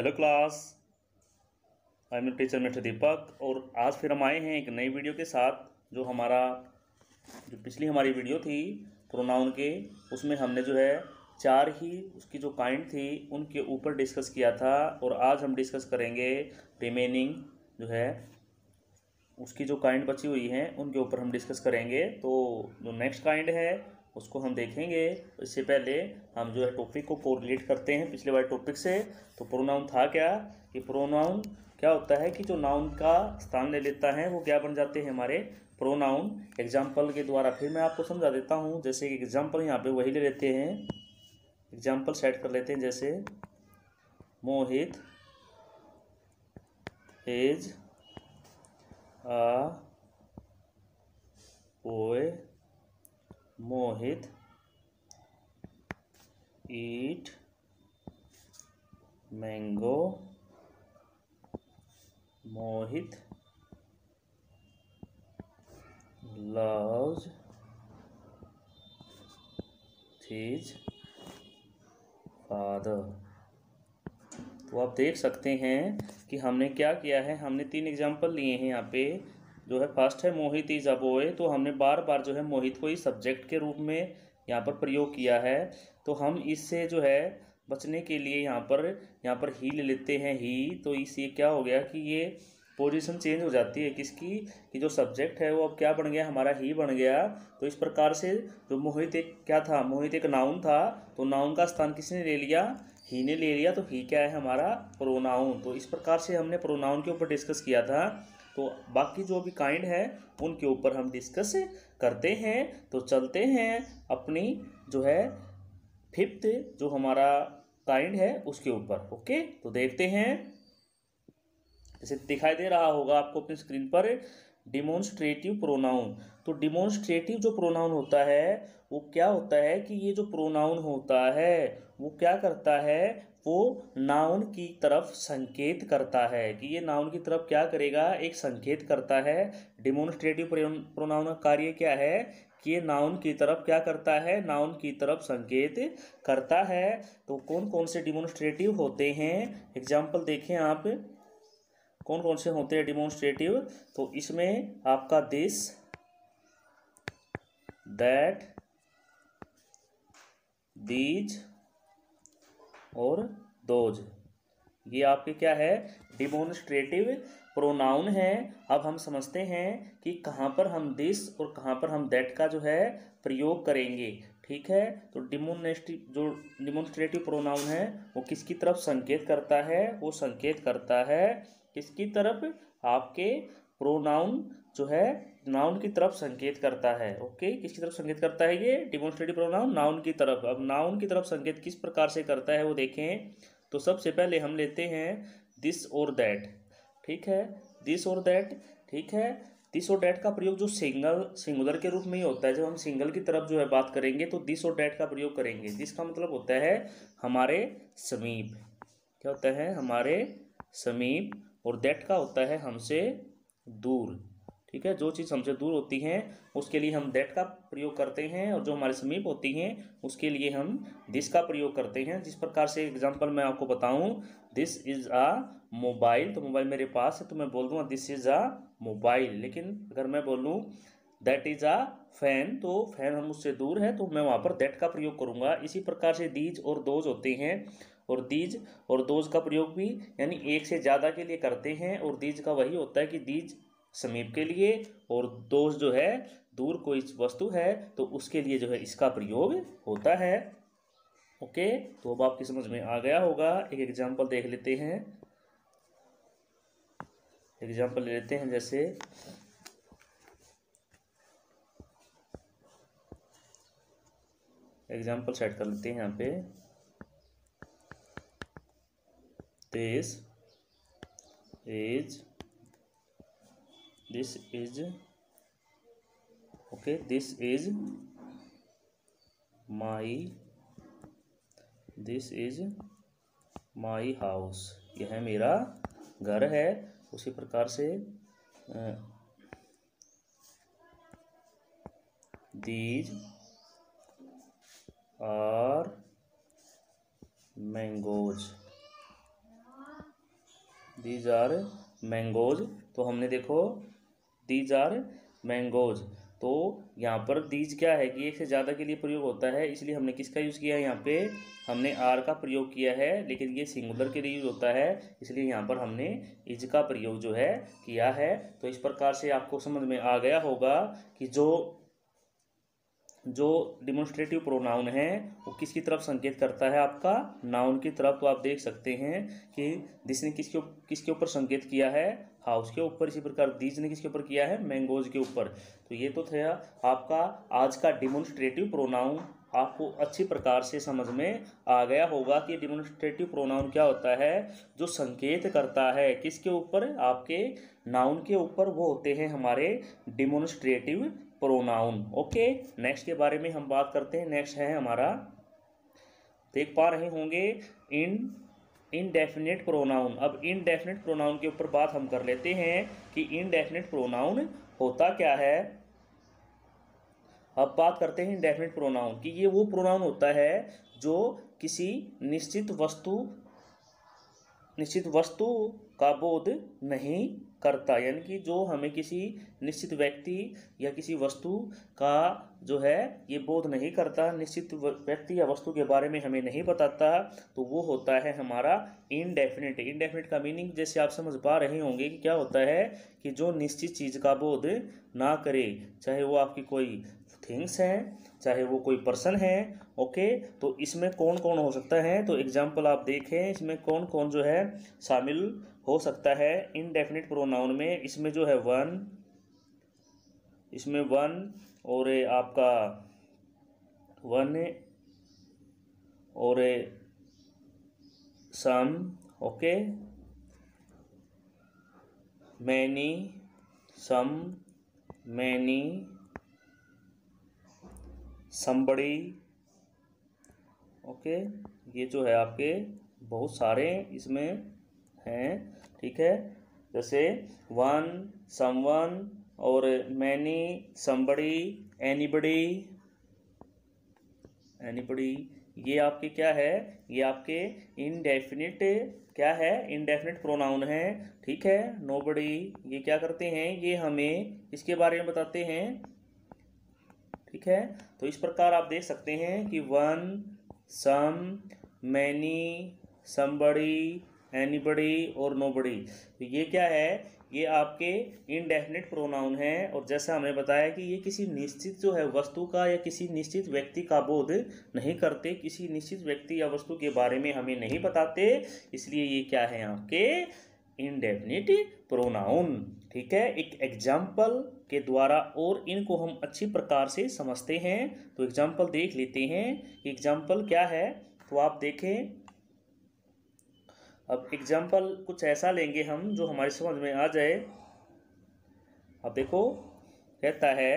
Hello class, I am teacher mister Deepak. और आज फिर हम आए हैं एक नई वीडियो के साथ। जो पिछली हमारी वीडियो थी प्रोनाउन के, उसमें हमने जो है चार ही उसकी जो काइंड थी उनके ऊपर डिस्कस किया था। और आज हम डिस्कस करेंगे रिमेनिंग जो है उसकी जो काइंड बची हुई हैं उनके ऊपर हम डिस्कस करेंगे। तो जो नेक्स्ट काइंड है उसको हम देखेंगे। इससे पहले हम जो है टॉपिक को कोरिलेट करते हैं पिछले वाले टॉपिक से। तो प्रोनाउन था क्या कि प्रोनाउन क्या होता है कि जो नाउन का स्थान ले लेता है वो क्या बन जाते हैं हमारे प्रोनाउन। एग्जाम्पल के द्वारा फिर मैं आपको समझा देता हूँ। जैसे कि एग्जाम्पल यहाँ पे वही ले लेते हैं, एग्जाम्पल सेट कर लेते हैं। जैसे Mohit is a boy, Mohit eat mango, Mohit loves his father। तो आप देख सकते हैं कि हमने क्या किया है, हमने तीन एग्जाम्पल लिए हैं यहाँ पे। जो है फर्स्ट है मोहित इज अ बॉय, तो हमने बार बार जो है मोहित को ही सब्जेक्ट के रूप में यहाँ पर प्रयोग किया है। तो हम इससे जो है बचने के लिए यहाँ पर ही ले लेते हैं ही। तो इससे क्या हो गया कि ये पोजीशन चेंज हो जाती है किसकी, कि जो सब्जेक्ट है वो अब क्या बन गया, हमारा ही बन गया। तो इस प्रकार से जो मोहित एक क्या था, मोहित एक नाउन था, तो नाउन का स्थान किसने ले लिया, ही ने ले लिया। तो ही क्या है हमारा प्रोनाउन। तो इस प्रकार से हमने प्रोनाउन के ऊपर डिस्कस किया था। तो बाकी जो भी काइंड है उनके ऊपर हम डिस्कस करते हैं। तो चलते हैं अपनी जो है फिफ्थ जो हमारा काइंड है उसके ऊपर। ओके, तो देखते हैं। जैसे दिखाई दे रहा होगा आपको अपनी स्क्रीन पर डिमोन्स्ट्रेटिव प्रोनाउन। तो डिमोन्स्ट्रेटिव जो प्रोनाउन होता है वो क्या होता है कि ये जो प्रोनाउन होता है वो क्या करता है, वो नाउन की तरफ संकेत करता है। कि ये नाउन की तरफ क्या करेगा, एक संकेत करता है। डिमोन्स्ट्रेटिव प्रोनाउन का कार्य क्या है कि ये नाउन की तरफ क्या करता है, नाउन की तरफ संकेत करता है। तो कौन कौन से डिमोन्स्ट्रेटिव होते हैं, एग्जाम्पल देखें आप कौन कौन से होते हैं डिमोन्स्ट्रेटिव। तो इसमें आपका दिस, दैट, दीज और दोज, ये आपके क्या है डिमोन्स्ट्रेटिव प्रोनाउन है। अब हम समझते हैं कि कहाँ पर हम दिस और कहाँ पर हम दैट का जो है प्रयोग करेंगे। ठीक है, तो डिमोन्स्ट्रेटिव प्रोनाउन है वो किसकी तरफ संकेत करता है, वो संकेत करता है किसकी तरफ, आपके प्रोनाउन जो है नाउन की तरफ संकेत करता है। ओके, किसकी तरफ संकेत करता है ये डिमोन्स्ट्रेटिव प्रोनाउन, नाउन की तरफ। अब नाउन की तरफ संकेत किस प्रकार से करता है वो देखें। तो सबसे पहले हम लेते हैं दिस और दैट। ठीक है, दिस और दैट। ठीक है, दिस और डैट का प्रयोग जो सिंगुलर के रूप में ही होता है। जब हम सिंगल की तरफ जो है बात करेंगे तो दिस और डैट का प्रयोग करेंगे। दिस का मतलब होता है हमारे समीप, क्या होता है हमारे समीप, और दैट का होता है हमसे दूर। ठीक है, जो चीज़ हमसे दूर होती हैं उसके लिए हम दैट का प्रयोग करते हैं, और जो हमारे समीप होती हैं उसके लिए हम दिस का प्रयोग करते हैं। जिस प्रकार से एग्जांपल मैं आपको बताऊं, दिस इज़ आ मोबाइल, तो मोबाइल मेरे पास है तो मैं बोल दूंगा दिस इज़ आ मोबाइल। लेकिन अगर मैं बोलूँ दैट इज़ आ फैन, तो फैन हम उससे दूर है तो मैं वहाँ पर दैट का प्रयोग करूँगा। इसी प्रकार से दीज और दोज होते हैं, और दीज और दोज का प्रयोग भी यानी एक से ज़्यादा के लिए करते हैं। और दीज का वही होता है कि दीज समीप के लिए, और दोष जो है दूर कोई वस्तु है तो उसके लिए जो है इसका प्रयोग होता है। ओके, तो अब आपकी समझ में आ गया होगा। एक एग्जांपल देख लेते हैं, एग्जांपल ले लेते हैं। जैसे एग्जांपल सेट कर लेते हैं यहाँ पे, this is okay, this is my house, यह मेरा घर है। उसी प्रकार से these are mangoes, these are mangoes. तो हमने देखो दीज आर मैंगोज, तो यहाँ पर दीज क्या है कि एक से ज़्यादा के लिए प्रयोग होता है, इसलिए हमने किसका यूज़ किया है, यहाँ पे हमने आर का प्रयोग किया है, लेकिन ये सिंगुलर के लिए यूज होता है, इसलिए यहाँ पर हमने इज का प्रयोग जो है किया है। तो इस प्रकार से आपको समझ में आ गया होगा कि जो डिमोन्स्ट्रेटिव प्रोनाउन है वो किसकी तरफ संकेत करता है, आपका नाउन की तरफ। तो आप देख सकते हैं कि दिस ने किसके ऊपर संकेत किया है, हाउस के ऊपर। इसी प्रकार दीज ने किसके ऊपर किया है, मैंगोज के ऊपर। तो ये तो था आपका आज का डिमोन्स्ट्रेटिव प्रोनाउन। आपको अच्छी प्रकार से समझ में आ गया होगा कि डिमोन्स्ट्रेटिव प्रोनाउन क्या होता है, जो संकेत करता है किसके ऊपर, आपके नाउन के ऊपर, वो होते हैं हमारे डिमोन्स्ट्रेटिव प्रोनाउन। ओके, नेक्स्ट के बारे में हम बात करते हैं। नेक्स्ट है हमारा, देख पा रहे होंगे, इनडेफिनिट प्रोनाउन। अब इनडेफिनिट प्रोनाउन के ऊपर बात हम कर लेते हैं कि इनडेफिनिट प्रोनाउन होता क्या है। अब बात करते हैं इनडेफिनिट प्रोनाउन कि ये वो प्रोनाउन होता है जो किसी निश्चित वस्तु का बोध नहीं करता, यानी कि जो हमें किसी निश्चित व्यक्ति या किसी वस्तु का जो है ये बोध नहीं करता, निश्चित व्यक्ति या वस्तु के बारे में हमें नहीं बताता, तो वो होता है हमारा इनडेफिनिट। इनडेफिनिट का मीनिंग जैसे आप समझ पा रहे होंगे कि क्या होता है कि जो निश्चित चीज़ का बोध ना करे, चाहे वो आपकी कोई थिंग्स हैं, चाहे वो कोई पर्सन है। ओके, तो इसमें कौन कौन हो सकता है, तो एग्जाम्पल आप देखें इसमें कौन कौन जो है शामिल हो सकता है इनडेफिनिट प्रोनाउन में। इसमें जो है वन और आपका वन और सम, ओके, मैनी, सम, मैनी, समबड़ी। ओके, ये जो है आपके बहुत सारे इसमें हैं, ठीक है। जैसे वन, समवन और मैनी, समबड़ी, एनीबडी, ये आपके क्या है, ये आपके इनडेफिनिट क्या है, इनडेफिनिट प्रोनाउन है, ठीक है। नोबडी, ये क्या करते हैं, ये हमें इसके बारे में बताते हैं, ठीक है। तो इस प्रकार आप देख सकते हैं कि वन, सम, मैनी, समबड़ी, एनीबडी और नोबडी, तो ये क्या है, ये आपके इनडेफिनिट प्रोनाउन है। और जैसा हमने बताया कि ये किसी निश्चित जो है वस्तु का या किसी निश्चित व्यक्ति का बोध नहीं करते, किसी निश्चित व्यक्ति या वस्तु के बारे में हमें नहीं बताते, इसलिए ये क्या है आपके इनडेफिनिट प्रोनाउन, ठीक है। एक एग्जाम्पल के द्वारा और इनको हम अच्छी प्रकार से समझते हैं। तो एग्जाम्पल देख लेते हैं कि एग्जाम्पल क्या है, तो आप देखें। अब एग्जाम्पल कुछ ऐसा लेंगे हम जो हमारी समझ में आ जाए। अब देखो, कहता है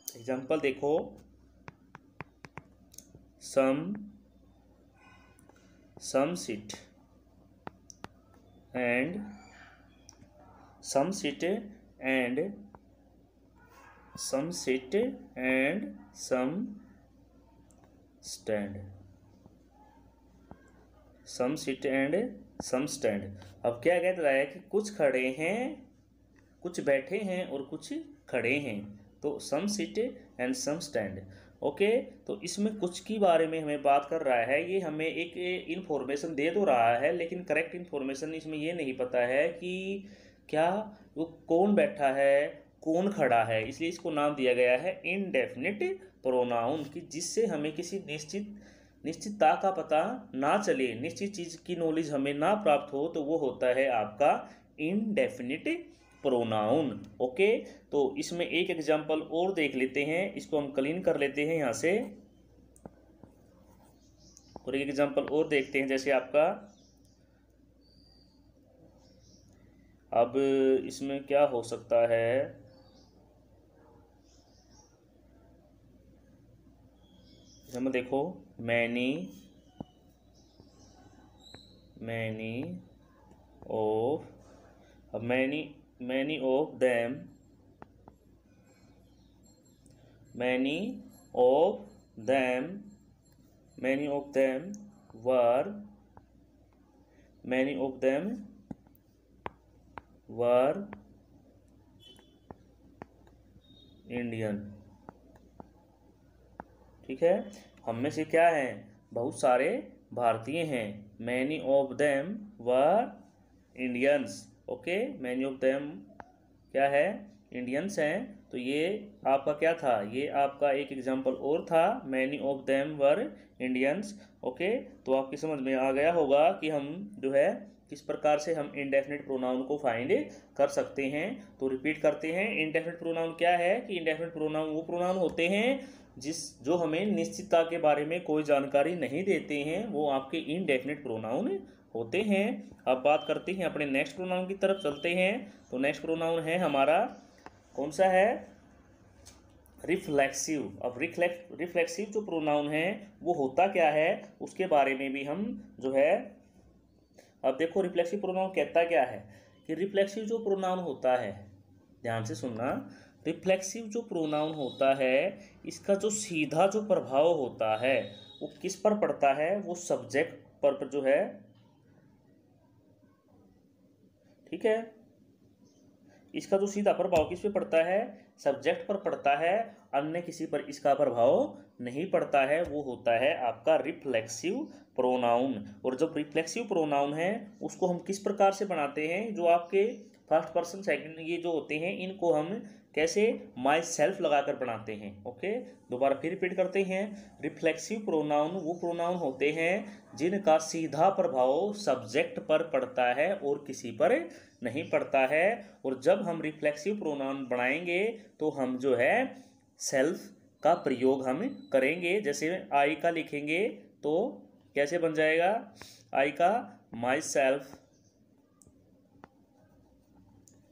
एग्जाम्पल देखो, some sit and some sit and some stand, some sit and some stand। अब क्या कह रहा है कि कुछ खड़े हैं, कुछ बैठे हैं और कुछ खड़े हैं, तो some sit and some stand। Okay, तो इसमें कुछ की बारे में हमें बात कर रहा है, ये हमें एक इन्फॉर्मेशन दे तो रहा है, लेकिन करेक्ट इन्फॉर्मेशन इसमें ये नहीं पता है कि क्या वो कौन बैठा है, कौन खड़ा है, इसलिए इसको नाम दिया गया है इनडेफिनिट प्रोनाउन, कि जिससे हमें किसी निश्चितता का पता ना चले, निश्चित चीज़ की नॉलेज हमें ना प्राप्त हो, तो वो होता है आपका इनडेफिनिट प्रोनाउन। ओके, तो इसमें एक एग्जांपल और देख लेते हैं, इसको हम क्लीन कर लेते हैं यहाँ से, और एक एग्जांपल और देखते हैं। जैसे आपका अब इसमें क्या हो सकता है, हमें देखो मैनी ऑफ, अब many of them were were Indian. ठीक है, हम में से क्या हैं, बहुत सारे भारतीय हैं। Many of them were Indians. Okay, many of them क्या है, इंडियंस हैं। तो ये आपका क्या था, ये आपका एक एग्जाम्पल और था, many of them were Indians. Okay, तो आपकी समझ में आ गया होगा कि हम जो है किस प्रकार से हम इंडेफिनिट प्रोनाउन को फाइंड कर सकते हैं। तो रिपीट करते हैं, इंडेफिनिट प्रोनाउन क्या है कि इंडेफिनिट प्रोनाउन वो प्रोनाउन होते हैं जो हमें निश्चितता के बारे में कोई जानकारी नहीं देते हैं, वो आपके इनडेफिनिट प्रोनाउन होते हैं। अब बात करते हैं अपने नेक्स्ट प्रोनाउन की तरफ चलते हैं। तो नेक्स्ट प्रोनाउन है हमारा कौन सा है, रिफ्लेक्सिव। अब रिफ्लेक्सिव जो प्रोनाउन है वो होता क्या है, उसके बारे में भी हम जो है, अब देखो रिफ्लेक्सिव प्रोनाउन कहता क्या है कि रिफ्लेक्सिव जो प्रोनाउन होता है, ध्यान से सुनना, रिफ्लेक्सिव जो प्रोनाउन होता है इसका जो सीधा जो प्रभाव होता है वो किस पर पड़ता है, वो सब्जेक्ट पर जो है। ठीक है, इसका जो सीधा प्रभाव किस पे पड़ता है, सब्जेक्ट पर पड़ता है, अन्य किसी पर इसका प्रभाव नहीं पड़ता है, वो होता है आपका रिफ्लेक्सिव प्रोनाउन। और जब रिफ्लेक्सिव प्रोनाउन है उसको हम किस प्रकार से बनाते हैं, जो आपके फर्स्ट पर्सन सेकंड ये जो होते हैं इनको हम कैसे माई सेल्फ लगाकर बनाते हैं। ओके, दोबारा फिर रिपीट करते हैं, रिफ्लेक्सिव प्रोनाउन वो प्रोनाउन होते हैं जिनका सीधा प्रभाव सब्जेक्ट पर पड़ता है और किसी पर नहीं पड़ता है। और जब हम रिफ्लेक्सिव प्रोनाउन बनाएंगे तो हम जो है सेल्फ का प्रयोग हम करेंगे। जैसे आई का लिखेंगे तो कैसे बन जाएगा, आई का माई सेल्फ।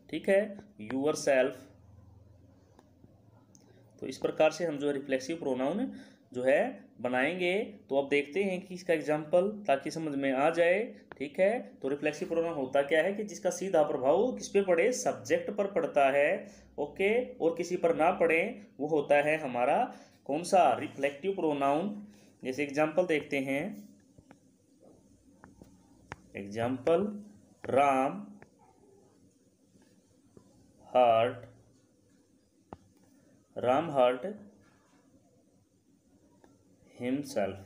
ठीक है, यूअर सेल्फ। तो इस प्रकार से हम जो है रिफ्लेक्सिव प्रोनाउन जो है बनाएंगे। तो अब देखते हैं कि इसका एग्जाम्पल, ताकि समझ में आ जाए। ठीक है, तो रिफ्लेक्सिव प्रोनाउन होता क्या है कि जिसका सीधा प्रभाव किस पे पड़े, सब्जेक्ट पर पड़ता है। ओके, और किसी पर ना पड़े, वो होता है हमारा कौन सा, रिफ्लेक्टिव प्रोनाउन। जैसे एग्जाम्पल देखते हैं, example, Ram hurt, Ram hurt himself.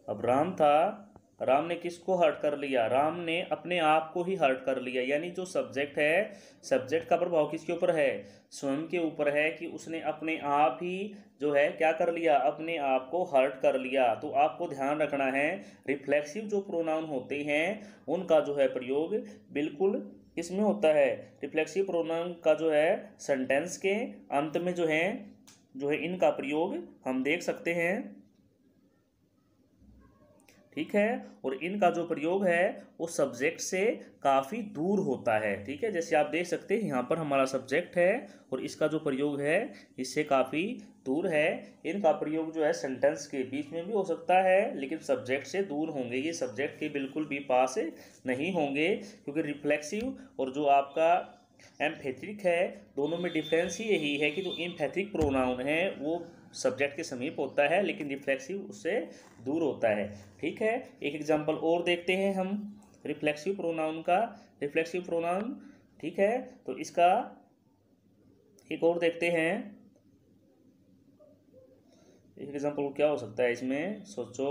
अब राम था, राम ने किसको हर्ट कर लिया, राम ने अपने आप को ही हर्ट कर लिया। यानी जो सब्जेक्ट है, सब्जेक्ट का प्रभाव किसके ऊपर है, स्वयं के ऊपर है, कि उसने अपने आप ही जो है क्या कर लिया, अपने आप को हर्ट कर लिया। तो आपको ध्यान रखना है, रिफ्लेक्सिव जो प्रोनाउन होते हैं उनका जो है प्रयोग बिल्कुल किसमें होता है, रिफ्लेक्सिव प्रोनाउन का जो है सेंटेंस के अंत में जो है इनका प्रयोग हम देख सकते हैं। ठीक है, और इनका जो प्रयोग है वो सब्जेक्ट से काफ़ी दूर होता है। ठीक है, जैसे आप देख सकते हैं यहाँ पर हमारा सब्जेक्ट है और इसका जो प्रयोग है इससे काफ़ी दूर है। इनका प्रयोग जो है सेंटेंस के बीच में भी हो सकता है, लेकिन सब्जेक्ट से दूर होंगे, ये सब्जेक्ट के बिल्कुल भी पास नहीं होंगे। क्योंकि रिफ्लेक्सिव और जो आपका एम्फेथिक है, दोनों में डिफरेंस ही यही है कि जो एम्फेथिक प्रोनाउन है वो सब्जेक्ट के समीप होता है, लेकिन रिफ्लेक्सिव उससे दूर होता है। ठीक है, एक एग्जांपल और देखते हैं हम रिफ्लेक्सिव प्रोनाउन का, रिफ्लेक्सिव प्रोनाउन। ठीक है, तो इसका एक और देखते हैं, एक एग्जांपल क्या हो सकता है इसमें, सोचो।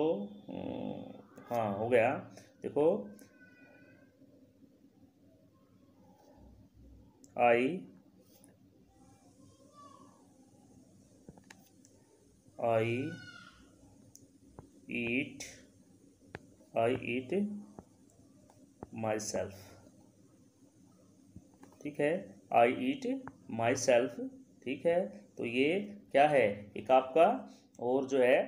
हाँ, हो गया, देखो, आई ईट माई सेल्फ। ठीक है, आई ईट माई सेल्फ। ठीक है, तो ये क्या है, एक आपका और जो है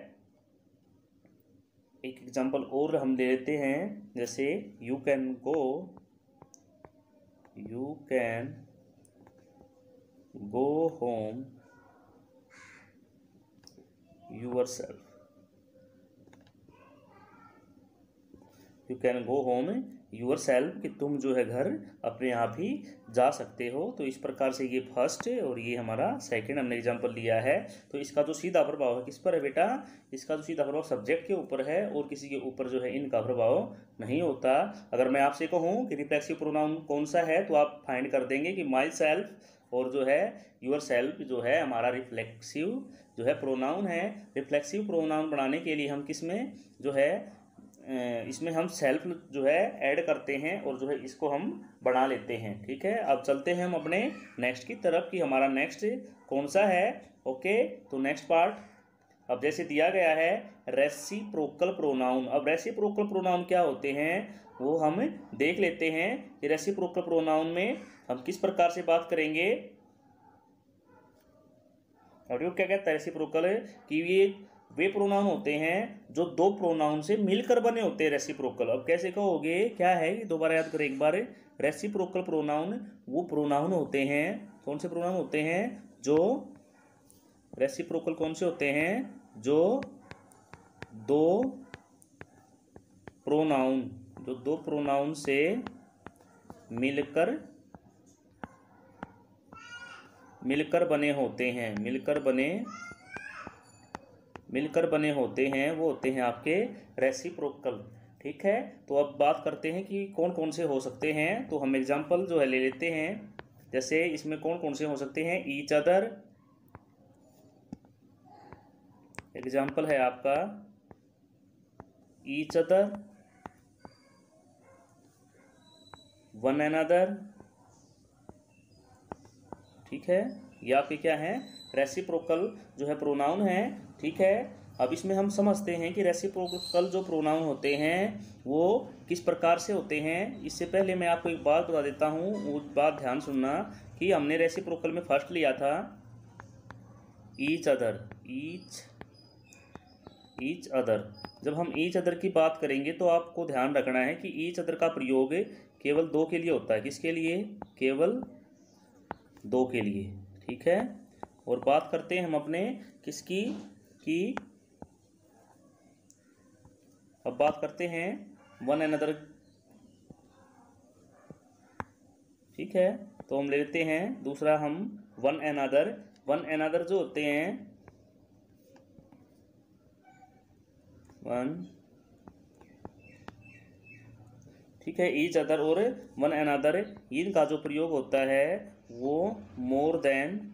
एक एग्जांपल और हम ले लेते हैं। जैसे you can go home yourself. You can go home yourself, कि तुम जो है घर अपने आप ही जा सकते हो। तो इस प्रकार से ये फर्स्ट और ये हमारा सेकंड हमने एग्जांपल लिया है। तो इसका जो सीधा प्रभाव है किस पर है बेटा, इसका जो सीधा प्रभाव सब्जेक्ट के ऊपर है और किसी के ऊपर जो है इनका प्रभाव नहीं होता। अगर मैं आपसे कहूँ कि रिफ्लेक्सिव प्रोनाउन कौन सा है तो आप फाइंड कर देंगे कि माई सेल्फ और जो है योर सेल्फ जो है हमारा रिफ्लेक्सिव जो है प्रोनाउन है। रिफ्लेक्सिव प्रोनाउन बनाने के लिए हम किस में जो है इसमें हम सेल्फ जो है ऐड करते हैं और जो है इसको हम बढ़ा लेते हैं। ठीक है, अब चलते हैं हम अपने नेक्स्ट की तरफ कि हमारा नेक्स्ट कौन सा है। ओके, तो नेक्स्ट पार्ट अब जैसे दिया गया है रेसिप्रोकल प्रोनाउन। अब रेसिप्रोकल प्रोनाउन क्या होते हैं वो हम देख लेते हैं कि रेसिप्रोकल प्रोनाउन में हम किस प्रकार से बात करेंगे। और ये क्या कहता है रेसिप्रोकल कि ये वे प्रोनाउन होते हैं जो दो प्रोनाउन से मिलकर बने होते हैं रेसिप्रोकल। अब कैसे कहोगे, क्या है दोबारा याद करें एक बार। रेसिप्रोकल प्रोनाउन वो प्रोनाउन होते हैं, कौन से प्रोनाउन होते हैं जो रेसिप्रोकल कौन से होते हैं जो दो प्रोनाउन से मिलकर बने होते हैं, मिलकर बने होते हैं, वो होते हैं आपके रेसिप्रोकल। ठीक है, तो अब बात करते हैं कि कौन कौन से हो सकते हैं। तो हम एग्जांपल जो है ले लेते हैं। जैसे इसमें कौन कौन से हो सकते हैं, ईच अदर, एग्जांपल है आपका ईच अदर, वन अनदर। ठीक है, ये आपके क्या है रेसिप्रोकल जो है प्रोनाउन है। ठीक है, अब इसमें हम समझते हैं कि रेसिप्रोकल जो प्रोनाउन होते हैं वो किस प्रकार से होते हैं। इससे पहले मैं आपको एक बात बता देता हूँ, वो बात ध्यान सुनना कि हमने रेसिप्रोकल में फर्स्ट लिया था ईच अदर, ईच अदर। जब हम ईच अदर की बात करेंगे तो आपको ध्यान रखना है कि ईच अदर का प्रयोग केवल दो के लिए होता है। किसके लिए, केवल दो के लिए। ठीक है, और बात करते हैं हम अपने किसकी की, अब बात करते हैं वन अनदर। ठीक है, तो हम ले लेते हैं दूसरा हम वन अनदर जो होते हैं वन, ठीक है, ईच अदर और वन अनदर, इनका जो प्रयोग होता है वो मोर देन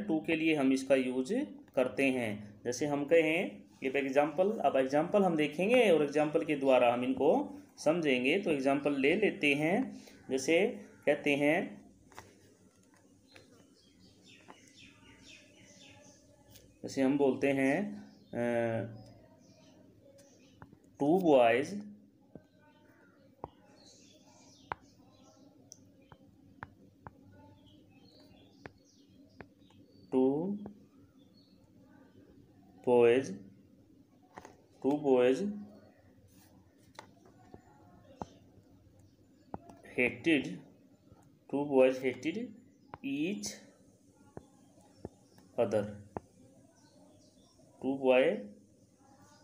टू के लिए हम इसका यूज करते हैं। जैसे हम कहें ये एग्जाम्पल, अब एग्जाम्पल हम देखेंगे और एग्जाम्पल के द्वारा हम इनको समझेंगे। तो एग्जाम्पल ले लेते हैं। जैसे कहते हैं जैसे हम बोलते हैं two boys hated each other। Two boy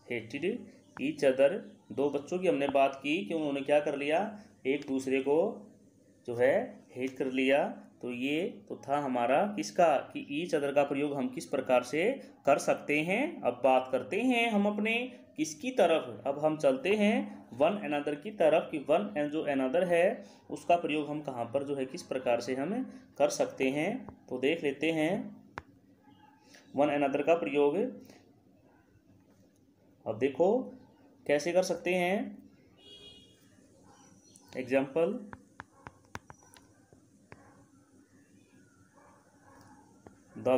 hated each other, दो बच्चों की हमने बात की कि उन्होंने क्या कर लिया, एक दूसरे को जो है हेट कर लिया। तो ये तो था हमारा किसका कि ईच अदर का प्रयोग हम किस प्रकार से कर सकते हैं। अब बात करते हैं हम अपने किसकी तरफ, अब हम चलते हैं वन अनदर की तरफ कि वन एंड जो अनदर है उसका प्रयोग हम कहाँ पर जो है किस प्रकार से हम कर सकते हैं। तो देख लेते हैं वन अनदर का प्रयोग। अब देखो कैसे कर सकते हैं। Example The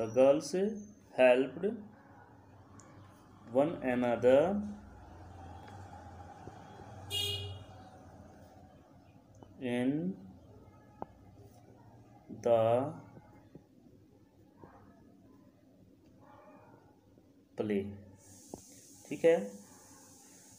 girls helped one another in the play। ठीक है,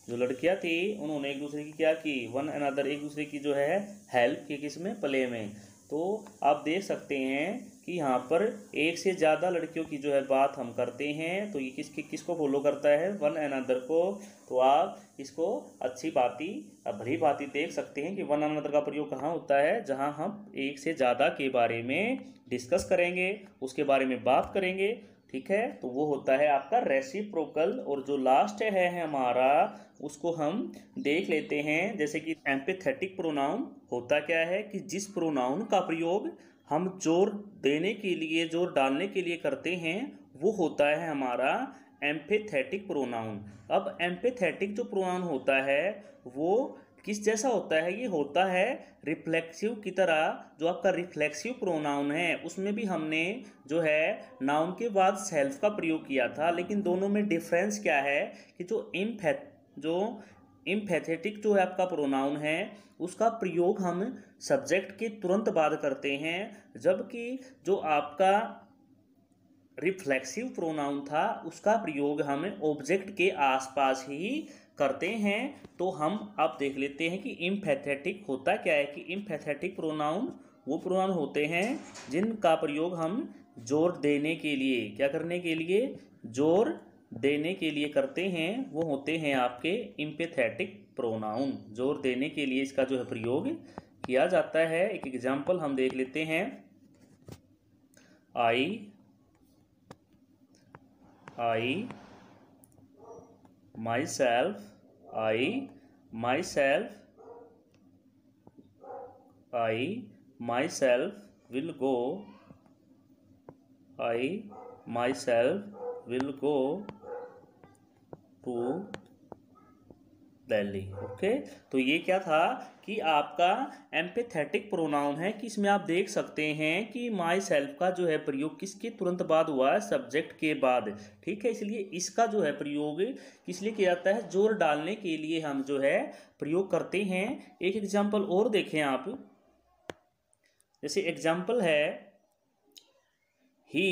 जो लड़कियां थी उन्होंने एक दूसरे की क्या की, वन अनदर एक दूसरे की जो है हेल्प की, किसमें, प्ले में। तो आप देख सकते हैं कि यहाँ पर एक से ज़्यादा लड़कियों की जो है बात हम करते हैं तो ये किसको फॉलो करता है, वन अनदर को। तो आप इसको अच्छी बाती भली भांति देख सकते हैं कि वन अनदर का प्रयोग कहाँ होता है, जहाँ हम एक से ज़्यादा के बारे में डिस्कस करेंगे, उसके बारे में बात करेंगे, ठीक है। तो वो होता है आपका रेसिप्रोकल। और जो लास्ट है हमारा, उसको हम देख लेते हैं। जैसे कि एम्पैथेटिक प्रोनाउन होता क्या है कि जिस प्रोनाउन का प्रयोग हम जोर देने के लिए, जोर डालने के लिए करते हैं, वो होता है हमारा एम्पैथेटिक प्रोनाउन। अब एम्पैथेटिक जो प्रोनाउन होता है वो किस जैसा होता है, ये होता है रिफ्लेक्सिव की तरह। जो आपका रिफ्लेक्सिव प्रोनाउन है उसमें भी हमने जो है नाउन के बाद सेल्फ का प्रयोग किया था, लेकिन दोनों में डिफरेंस क्या है कि जो इम्पैथेटिक जो है आपका प्रोनाउन है उसका प्रयोग हम सब्जेक्ट के तुरंत बाद करते हैं, जबकि जो आपका रिफ्लेक्सिव प्रोनाउन था उसका प्रयोग हम ऑब्जेक्ट के आसपास ही करते हैं। तो हम अब देख लेते हैं कि इम्पैथेटिक होता क्या है कि इम्पैथेटिक प्रोनाउन वो प्रोनाउन होते हैं जिनका प्रयोग हम जोर देने के लिए, क्या करने के लिए, जोर देने के लिए करते हैं, वो होते हैं आपके इम्पैथेटिक प्रोनाउन। जोर देने के लिए इसका जो है प्रयोग किया जाता है। एक एग्जाम्पल हम देख लेते हैं। I myself will go to Delhi. Okay, तो ये क्या था कि आपका एम्पैथेटिक प्रोनाउन है कि इसमें आप देख सकते हैं कि माई सेल्फ का जो है प्रयोग किसके तुरंत बाद हुआ है, सब्जेक्ट के बाद, ठीक है। इसलिए इसका जो है प्रयोग किस लिए किया जाता है, जोर डालने के लिए हम जो है प्रयोग करते हैं। एक एग्जाम्पल और देखें आप, जैसे एग्जाम्पल है ही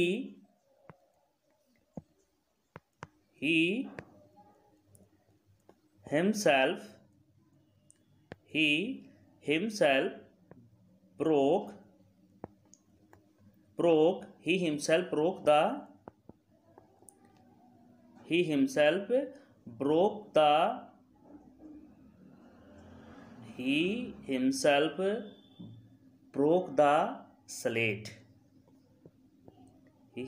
himself broke the slate। he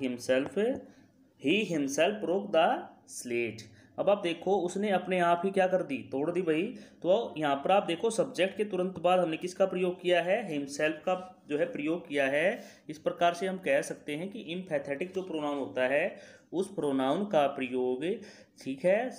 himself broke the slate। अब आप देखो उसने अपने आप ही क्या कर दी, तोड़ दी भाई। तो यहाँ पर आप देखो सब्जेक्ट के तुरंत बाद हमने किसका प्रयोग किया है, हिमसेल्फ का जो है प्रयोग किया है। इस प्रकार से हम कह सकते हैं कि इम्पैथेटिक जो प्रोनाउन होता है उस प्रोनाउन का प्रयोग, ठीक है,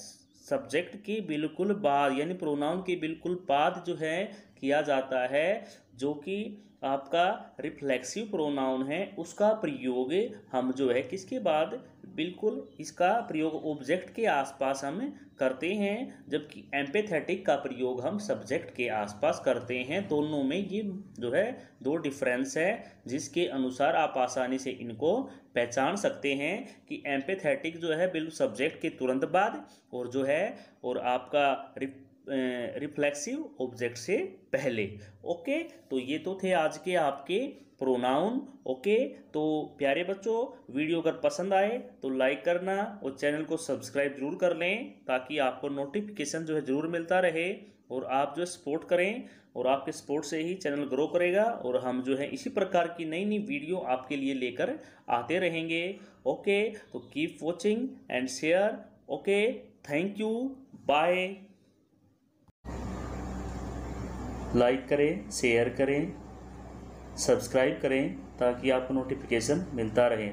सब्जेक्ट के बिल्कुल बाद यानी प्रोनाउन के बिल्कुल बाद जो है किया जाता है। जो कि आपका रिफ्लेक्सिव प्रोनाउन है उसका प्रयोग हम जो है किसके बाद, बिल्कुल इसका प्रयोग ऑब्जेक्ट के आसपास हम करते हैं, जबकि एम्पैथेटिक का प्रयोग हम सब्जेक्ट के आसपास करते हैं। दोनों में ये जो है दो डिफरेंस है, जिसके अनुसार आप आसानी से इनको पहचान सकते हैं कि एम्पैथेटिक जो है बिल्कुल सब्जेक्ट के तुरंत बाद, और जो है और आपका रिफ्लेक्सिव ऑब्जेक्ट से पहले। ओके, तो ये तो थे आज के आपके प्रोनाउन। ओके, तो प्यारे बच्चों, वीडियो अगर पसंद आए तो लाइक करना और चैनल को सब्सक्राइब जरूर कर लें, ताकि आपको नोटिफिकेशन जो है ज़रूर मिलता रहे, और आप जो सपोर्ट करें, और आपके सपोर्ट से ही चैनल ग्रो करेगा, और हम जो है इसी प्रकार की नई नई वीडियो आपके लिए लेकर आते रहेंगे। ओके, तो keep watching and share. Okay, thank you, bye. Like करें, शेयर करें, सब्सक्राइब करें, ताकि आपको नोटिफिकेशन मिलता रहे।